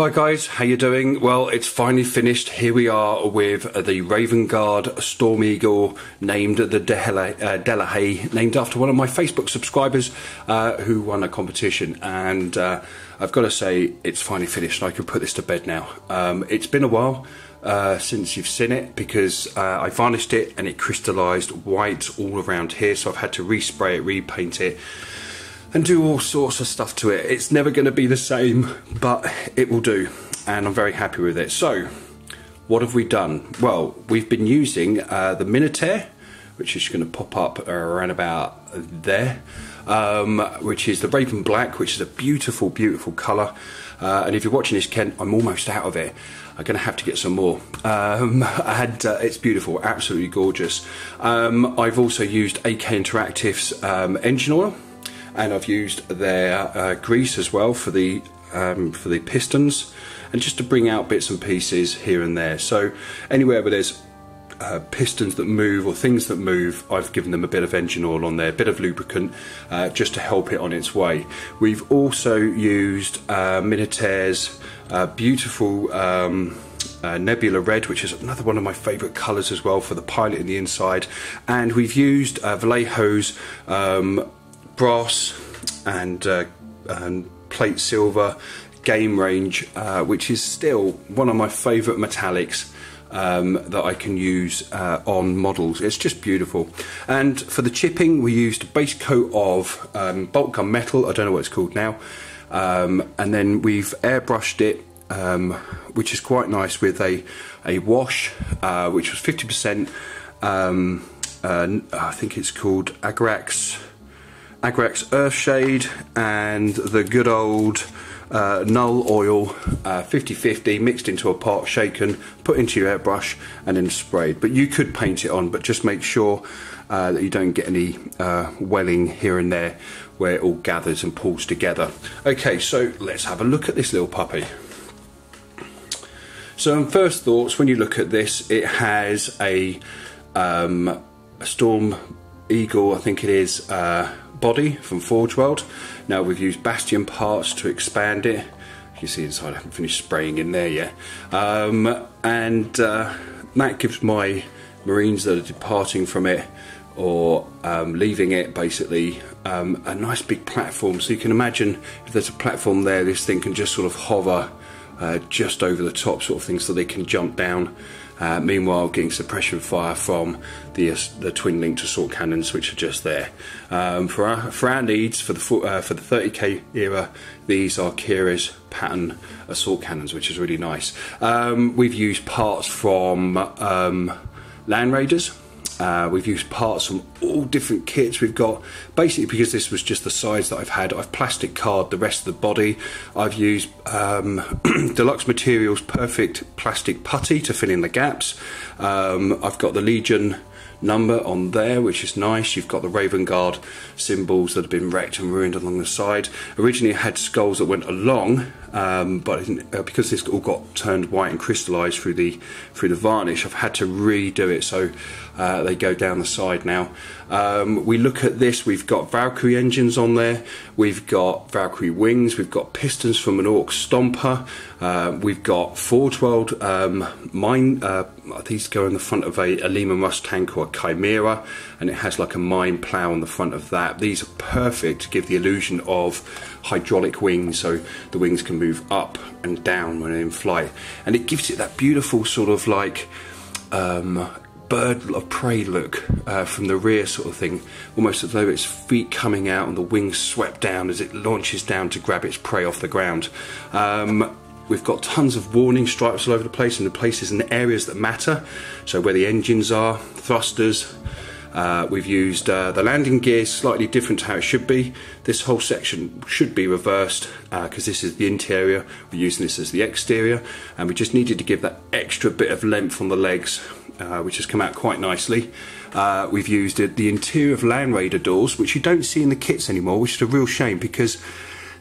Hi guys, how you doing? Well, it's finally finished. Here we are with the Raven Guard Storm Eagle, named the Delahaye, named after one of my Facebook subscribers who won a competition. And I've got to say, it's finally finished and I can put this to bed now. It's been a while since you've seen it because I varnished it and it crystallised white all around here, so I've had to respray it, repaint it and do all sorts of stuff to it. It's never going to be the same, but it will do, and I'm very happy with it. So, what have we done? Well, we've been using the Minotaur, which is going to pop up around about there, which is the Raven Black, which is a beautiful, beautiful colour. And if you're watching this, Ken, I'm almost out of it. I'm going to have to get some more. It's beautiful, absolutely gorgeous. I've also used AK Interactive's engine oil, and I've used their grease as well for the pistons, and just to bring out bits and pieces here and there. So anywhere where there's pistons that move or things that move, I've given them a bit of engine oil on there, a bit of lubricant, just to help it on its way. We've also used Minotaur's beautiful Nebula Red, which is another one of my favourite colours as well, for the pilot in the inside. And we've used Vallejo's brass and plate silver game range, which is still one of my favourite metallics that I can use on models. It's just beautiful. And for the chipping, we used a base coat of bolt gun metal, I don't know what it's called now, and then we've airbrushed it, which is quite nice, with a wash which was 50%, I think it's called Agrax Earthshade, and the good old Null oil, 50-50, mixed into a pot, shaken, put into your airbrush and then sprayed. But you could paint it on, but just make sure that you don't get any welling here and there where it all gathers and pulls together. Okay, so let's have a look at this little puppy. So on first thoughts, when you look at this, it has a Storm Eagle, I think it is, body from Forge World. Now we've used Bastion parts to expand it. You can see inside, I haven't finished spraying in there yet. That gives my Marines that are departing from it or leaving it, basically, a nice big platform. So you can imagine if there's a platform there, this thing can just sort of hover just over the top, sort of thing, so they can jump down. Meanwhile, getting suppression fire from the twin-linked assault cannons, which are just there. For our needs, for the 30k era, these are Kira's pattern assault cannons, which is really nice. We've used parts from Land Raiders. We've used parts from all different kits. We've got, basically, because this was just the size that I've plastic carded the rest of the body. I've used Deluxe Materials Perfect Plastic Putty to fill in the gaps. I've got the Legion number on there, which is nice. You've got the Raven Guard symbols that have been wrecked and ruined along the side. Originally it had skulls that went along, but because this all got turned white and crystallised through the varnish, I've had to redo it, so they go down the side now. We look at this, we've got Valkyrie engines on there, we've got Valkyrie wings, we've got pistons from an Orc Stomper, we've got Forge World mine, these go in the front of a Lehman Russ tank or a Chimera, and it has like a mine plough on the front of that. These are perfect to give the illusion of hydraulic wings, so the wings can move up and down when they're in flight, and it gives it that beautiful sort of like bird of prey look from the rear, sort of thing, almost as though its feet coming out and the wings swept down as it launches down to grab its prey off the ground. We've got tons of warning stripes all over the place, in the places and the areas that matter, so where the engines are, thrusters. We've used the landing gear slightly different to how it should be. This whole section should be reversed because this is the interior, we're using this as the exterior, and we just needed to give that extra bit of length on the legs, which has come out quite nicely. We've used the interior of Land Raider doors, which you don't see in the kits anymore, which is a real shame because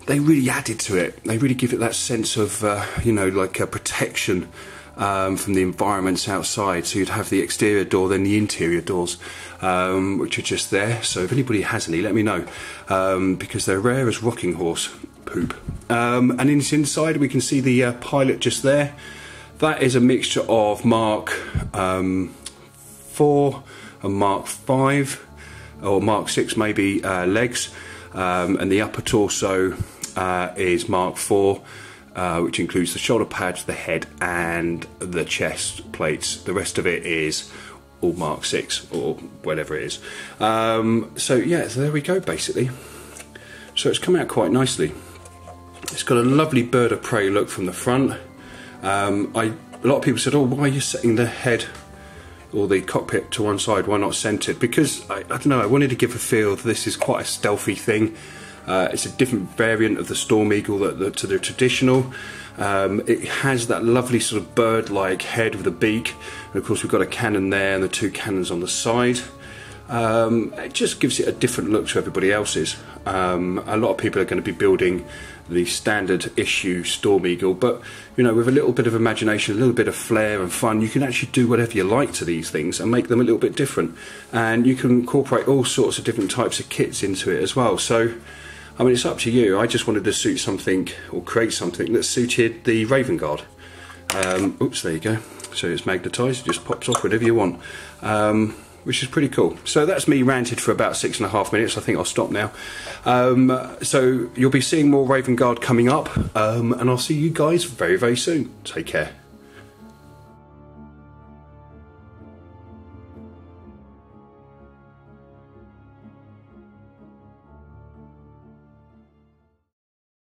they really added to it. They really give it that sense of, you know, like a protection from the environments outside. So you'd have the exterior door, then the interior doors, which are just there. So if anybody has any, let me know, because they're rare as rocking horse. poop. And in this inside we can see the pilot just there. That is a mixture of Mark 4 and Mark 5, or Mark 6 maybe, legs, and the upper torso is Mark 4, which includes the shoulder pads, the head and the chest plates. The rest of it is all Mark 6 or whatever it is. So yeah, so there we go basically. So it's come out quite nicely. It's got a lovely bird of prey look from the front. A lot of people said, oh, why are you setting the head or the cockpit to one side, why not centered? Because I don't know, I wanted to give a feel that this is quite a stealthy thing. It's a different variant of the Storm Eagle to the traditional. It has that lovely sort of bird-like head with a beak, and of course we've got a cannon there and the 2 cannons on the side. It just gives it a different look to everybody else's. A lot of people are going to be building the standard issue Storm Eagle, but you know, with a little bit of imagination, a little bit of flair and fun, you can actually do whatever you like to these things and make them a little bit different, and you can incorporate all sorts of different types of kits into it as well. So I mean, it's up to you. I just wanted to suit something or create something that suited the Raven Guard. Oops, there you go. So it's magnetised, it just pops off whatever you want, which is pretty cool. So that's me ranted for about 6.5 minutes. I think I'll stop now. So you'll be seeing more Raven Guard coming up, and I'll see you guys very, very soon. Take care.